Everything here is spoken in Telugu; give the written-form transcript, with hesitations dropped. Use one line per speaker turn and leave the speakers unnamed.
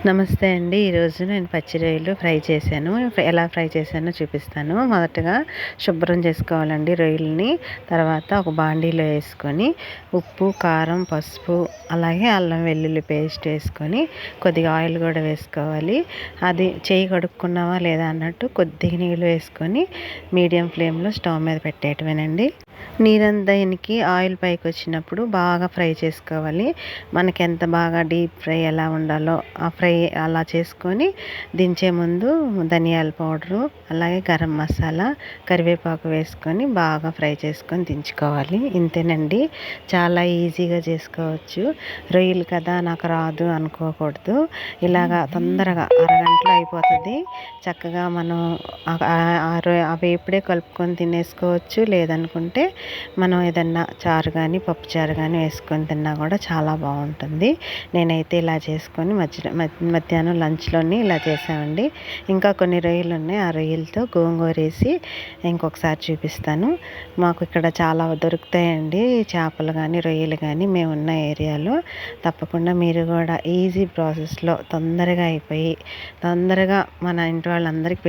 నమస్తే అండి. ఈరోజు నేను పచ్చి రొయ్యలు ఫ్రై చేశాను. ఎలా ఫ్రై చేశానో చూపిస్తాను. మొదటగా శుభ్రం చేసుకోవాలండి రొయ్యలని. తర్వాత ఒక బాండీలో వేసుకొని ఉప్పు, కారం, పసుపు, అలాగే అల్లం వెల్లుల్లి పేస్ట్ వేసుకొని కొద్దిగా ఆయిల్ కూడా వేసుకోవాలి. అది చేయి కడుక్కున్నావా లేదా అన్నట్టు కొద్దిగా నీళ్ళు వేసుకొని మీడియం ఫ్లేమ్లో స్టవ్ మీద పెట్టేయటమేనండి. నీరంతా ఇనికి ఆయిల్ పైకి వచ్చినప్పుడు బాగా ఫ్రై చేసుకోవాలి. మనకి ఎంత బాగా డీప్ ఫ్రై ఎలా ఉండాలో ఆ ఫ్రై అలా చేసుకొని దించే ముందు ధనియాల పౌడరు, అలాగే గరం మసాలా, కరివేపాకు వేసుకొని బాగా ఫ్రై చేసుకొని దించుకోవాలి. ఇంతేనండి, చాలా ఈజీగా చేసుకోవచ్చు. రొయ్యలు కదా నాకు రాదు అనుకోకూడదు. ఇలాగా తొందరగా అరగంటలో అయిపోతుంది. చక్కగా మనం అవి ఇప్పుడే కలుపుకొని తినేసుకోవచ్చు. లేదనుకుంటే మనం ఏదన్నా చారు కానీ పప్పు చారు కానీ వేసుకొని తిన్నా కూడా చాలా బాగుంటుంది. నేనైతే ఇలా చేసుకొని మధ్యాహ్నం లంచ్లోని ఇలా చేసామండి. ఇంకా కొన్ని రొయ్యలు ఉన్నాయి. ఆ రొయ్యలతో గోంగూర వేసి ఇంకొకసారి చూపిస్తాను. మాకు ఇక్కడ చాలా దొరుకుతాయండి చేపలు కానీ రొయ్యలు కానీ మేమున్న ఏరియాలో. తప్పకుండా మీరు కూడా ఈజీ ప్రాసెస్లో తొందరగా అయిపోయి తొందరగా మన ఇంటి వాళ్ళందరికీ